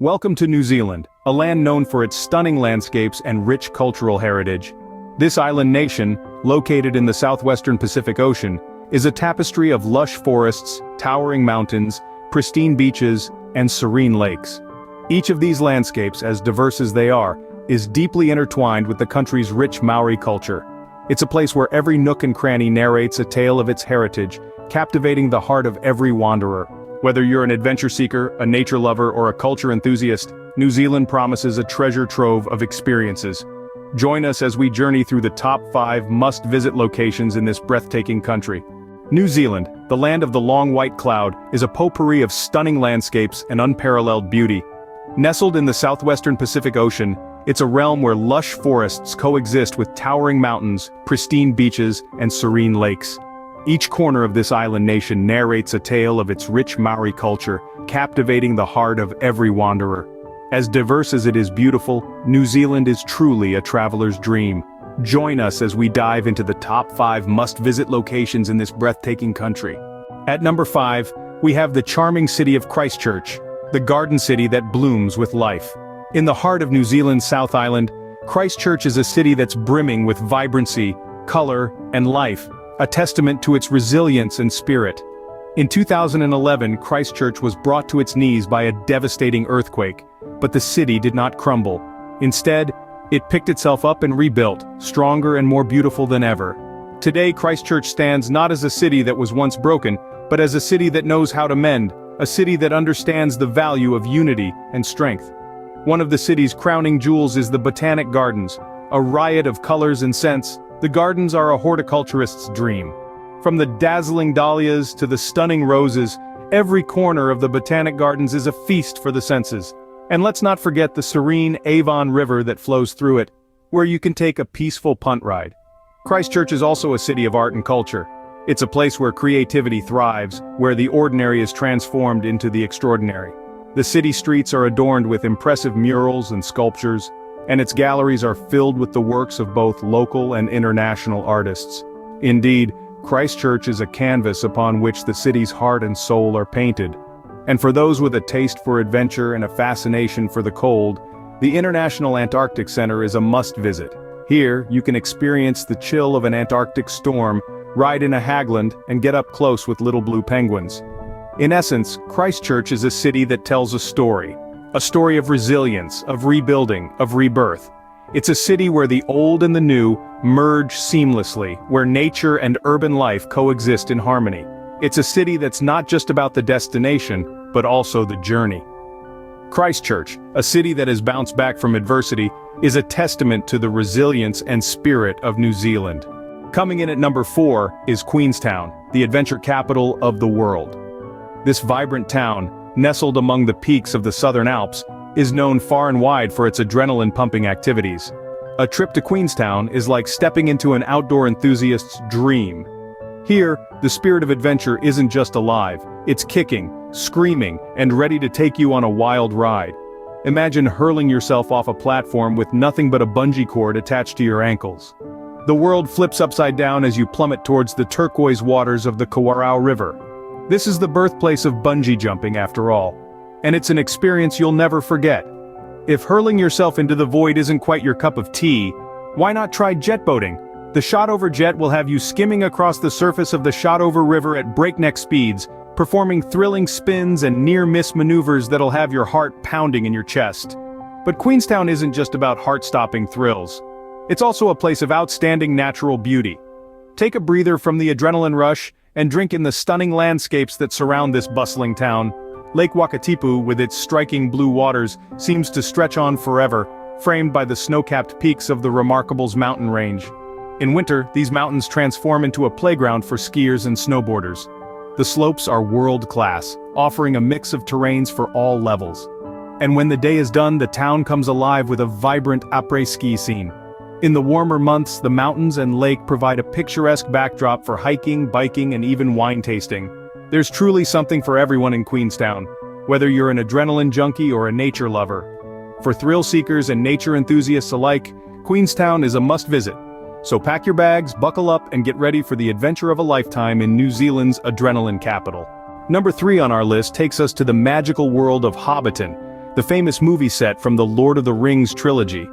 Welcome to New Zealand, a land known for its stunning landscapes and rich cultural heritage. This island nation, located in the southwestern Pacific Ocean, is a tapestry of lush forests, towering mountains, pristine beaches, and serene lakes. Each of these landscapes, as diverse as they are, is deeply intertwined with the country's rich Maori culture. It's a place where every nook and cranny narrates a tale of its heritage, captivating the heart of every wanderer. Whether you're an adventure seeker, a nature lover, or a culture enthusiast, New Zealand promises a treasure trove of experiences. Join us as we journey through the top 5 must-visit locations in this breathtaking country. New Zealand, the land of the long white cloud, is a potpourri of stunning landscapes and unparalleled beauty. Nestled in the southwestern Pacific Ocean, it's a realm where lush forests coexist with towering mountains, pristine beaches, and serene lakes. Each corner of this island nation narrates a tale of its rich Maori culture, captivating the heart of every wanderer. As diverse as it is beautiful, New Zealand is truly a traveler's dream. Join us as we dive into the top 5 must-visit locations in this breathtaking country. At number 5, we have the charming city of Christchurch, the garden city that blooms with life. In the heart of New Zealand's South Island, Christchurch is a city that's brimming with vibrancy, color, and life, a testament to its resilience and spirit. In 2011, Christchurch was brought to its knees by a devastating earthquake, but the city did not crumble. Instead, it picked itself up and rebuilt, stronger and more beautiful than ever. Today, Christchurch stands not as a city that was once broken, but as a city that knows how to mend, a city that understands the value of unity and strength. One of the city's crowning jewels is the Botanic Gardens, a riot of colors and scents. The gardens are a horticulturist's dream. From the dazzling dahlias to the stunning roses, every corner of the Botanic Gardens is a feast for the senses. And let's not forget the serene Avon River that flows through it, where you can take a peaceful punt ride. Christchurch is also a city of art and culture. It's a place where creativity thrives, where the ordinary is transformed into the extraordinary. The city streets are adorned with impressive murals and sculptures, and its galleries are filled with the works of both local and international artists. Indeed, Christchurch is a canvas upon which the city's heart and soul are painted. And for those with a taste for adventure and a fascination for the cold, the International Antarctic Center is a must-visit. Here, you can experience the chill of an Antarctic storm, ride in a hagland, and get up close with little blue penguins. In essence, Christchurch is a city that tells a story of resilience, of rebuilding, of rebirth. It's a city where the old and the new merge seamlessly, where nature and urban life coexist in harmony. It's a city that's not just about the destination, but also the journey. Christchurch, a city that has bounced back from adversity, is a testament to the resilience and spirit of New Zealand. Coming in at number 4 is Queenstown, the adventure capital of the world. This vibrant town, nestled among the peaks of the Southern Alps, is known far and wide for its adrenaline-pumping activities. A trip to Queenstown is like stepping into an outdoor enthusiast's dream. Here, the spirit of adventure isn't just alive, it's kicking, screaming, and ready to take you on a wild ride. Imagine hurling yourself off a platform with nothing but a bungee cord attached to your ankles. The world flips upside down as you plummet towards the turquoise waters of the Kawarau River. This is the birthplace of bungee jumping after all, and it's an experience you'll never forget. If hurling yourself into the void isn't quite your cup of tea, why not try jet boating? The Shotover jet will have you skimming across the surface of the Shotover River at breakneck speeds, performing thrilling spins and near-miss maneuvers that'll have your heart pounding in your chest. But Queenstown isn't just about heart-stopping thrills. It's also a place of outstanding natural beauty. Take a breather from the adrenaline rush and drink in the stunning landscapes that surround this bustling town. Lake Wakatipu, with its striking blue waters, seems to stretch on forever, framed by the snow-capped peaks of the Remarkables mountain range. In winter, these mountains transform into a playground for skiers and snowboarders. The slopes are world-class, offering a mix of terrains for all levels. And when the day is done, the town comes alive with a vibrant après-ski scene. In the warmer months, the mountains and lake provide a picturesque backdrop for hiking, biking, and even wine tasting. There's truly something for everyone in Queenstown, whether you're an adrenaline junkie or a nature lover. For thrill seekers and nature enthusiasts alike, Queenstown is a must-visit. So pack your bags, buckle up, and get ready for the adventure of a lifetime in New Zealand's adrenaline capital. Number 3 on our list takes us to the magical world of Hobbiton, the famous movie set from the Lord of the Rings trilogy.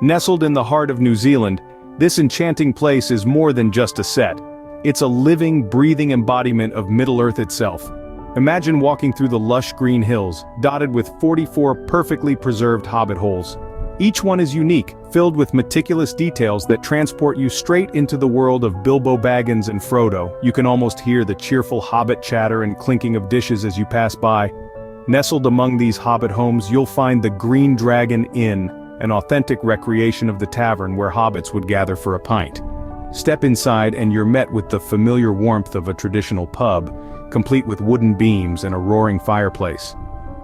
Nestled in the heart of New Zealand, this enchanting place is more than just a set. It's a living, breathing embodiment of Middle-earth itself. Imagine walking through the lush green hills, dotted with 44 perfectly preserved hobbit holes. Each one is unique, filled with meticulous details that transport you straight into the world of Bilbo Baggins and Frodo. You can almost hear the cheerful hobbit chatter and clinking of dishes as you pass by. Nestled among these hobbit homes, you'll find the Green Dragon Inn, an authentic recreation of the tavern where hobbits would gather for a pint. Step inside and you're met with the familiar warmth of a traditional pub, complete with wooden beams and a roaring fireplace.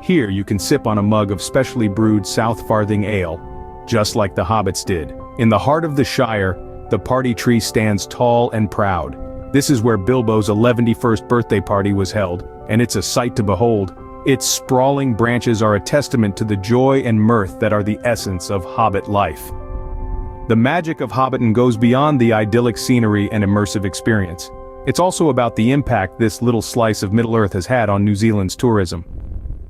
Here you can sip on a mug of specially brewed South Farthing ale, just like the hobbits did. In the heart of the Shire, the party tree stands tall and proud. This is where Bilbo's 11th birthday party was held, and it's a sight to behold. Its sprawling branches are a testament to the joy and mirth that are the essence of hobbit life. The magic of Hobbiton goes beyond the idyllic scenery and immersive experience. It's also about the impact this little slice of Middle-earth has had on New Zealand's tourism.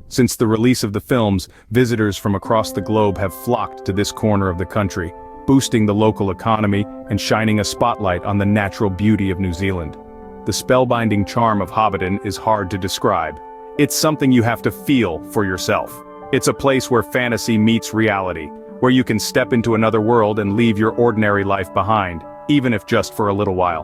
Since the release of the films, visitors from across the globe have flocked to this corner of the country, boosting the local economy and shining a spotlight on the natural beauty of New Zealand. The spellbinding charm of Hobbiton is hard to describe. It's something you have to feel for yourself. It's a place where fantasy meets reality, where you can step into another world and leave your ordinary life behind, even if just for a little while.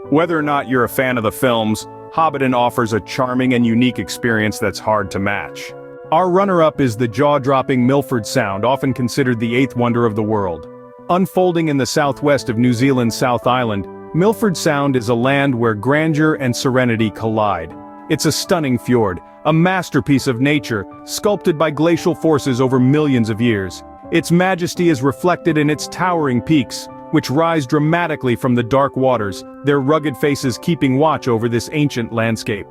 Whether or not you're a fan of the films, Hobbiton offers a charming and unique experience that's hard to match. Our runner-up is the jaw-dropping Milford Sound, often considered the eighth wonder of the world. Unfolding in the southwest of New Zealand's South Island, Milford Sound is a land where grandeur and serenity collide. It's a stunning fjord, a masterpiece of nature, sculpted by glacial forces over millions of years. Its majesty is reflected in its towering peaks, which rise dramatically from the dark waters, their rugged faces keeping watch over this ancient landscape.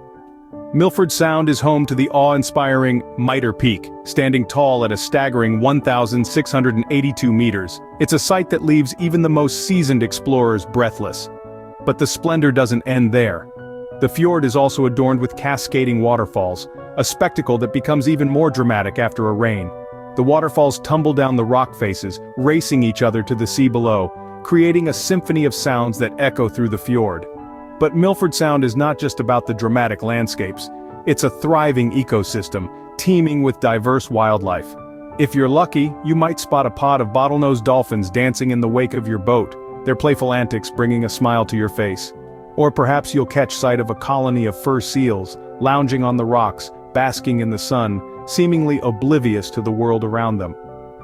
Milford Sound is home to the awe-inspiring Mitre Peak, standing tall at a staggering 1,682 meters. It's a sight that leaves even the most seasoned explorers breathless. But the splendor doesn't end there. The fjord is also adorned with cascading waterfalls, a spectacle that becomes even more dramatic after a rain. The waterfalls tumble down the rock faces, racing each other to the sea below, creating a symphony of sounds that echo through the fjord. But Milford Sound is not just about the dramatic landscapes. It's a thriving ecosystem, teeming with diverse wildlife. If you're lucky, you might spot a pod of bottlenose dolphins dancing in the wake of your boat, their playful antics bringing a smile to your face. Or perhaps you'll catch sight of a colony of fur seals, lounging on the rocks, basking in the sun, seemingly oblivious to the world around them.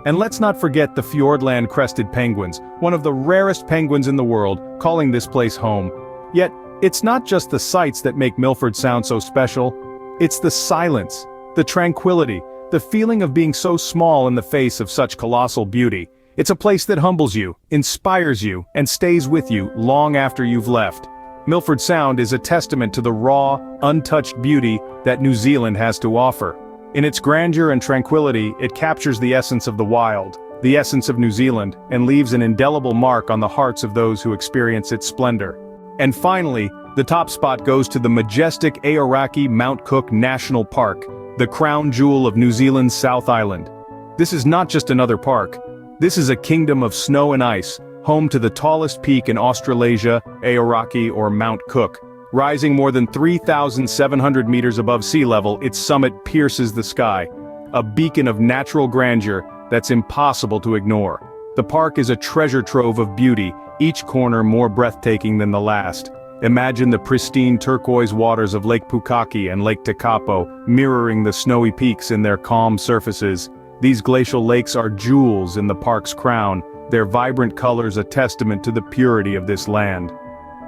And let's not forget the Fiordland crested penguins, one of the rarest penguins in the world, calling this place home. Yet, it's not just the sights that make Milford Sound so special. It's the silence, the tranquility, the feeling of being so small in the face of such colossal beauty. It's a place that humbles you, inspires you, and stays with you long after you've left. Milford Sound is a testament to the raw, untouched beauty that New Zealand has to offer. In its grandeur and tranquility, it captures the essence of the wild, the essence of New Zealand, and leaves an indelible mark on the hearts of those who experience its splendor. And finally, the top spot goes to the majestic Aotearoa Mount Cook National Park, the crown jewel of New Zealand's South Island. This is not just another park. This is a kingdom of snow and ice, home to the tallest peak in Australasia, Aotearoa or Mount Cook. Rising more than 3,700 meters above sea level, its summit pierces the sky, a beacon of natural grandeur that's impossible to ignore. The park is a treasure trove of beauty, each corner more breathtaking than the last. Imagine the pristine turquoise waters of Lake Pukaki and Lake Tekapo, mirroring the snowy peaks in their calm surfaces. These glacial lakes are jewels in the park's crown, their vibrant colors a testament to the purity of this land.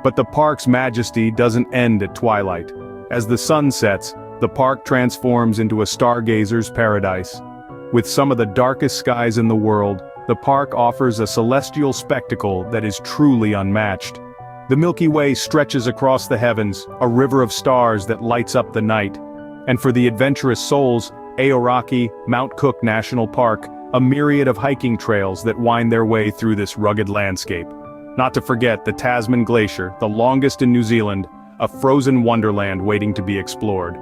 But the park's majesty doesn't end at twilight. As the sun sets, the park transforms into a stargazer's paradise. With some of the darkest skies in the world, the park offers a celestial spectacle that is truly unmatched. The Milky Way stretches across the heavens, a river of stars that lights up the night. And for the adventurous souls, Aotearoa Mount Cook National Park, a myriad of hiking trails that wind their way through this rugged landscape. Not to forget the Tasman Glacier, the longest in New Zealand, a frozen wonderland waiting to be explored.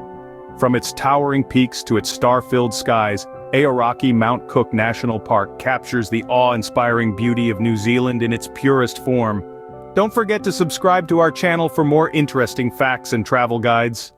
From its towering peaks to its star-filled skies, Aotearoa Mount Cook National Park captures the awe-inspiring beauty of New Zealand in its purest form. Don't forget to subscribe to our channel for more interesting facts and travel guides.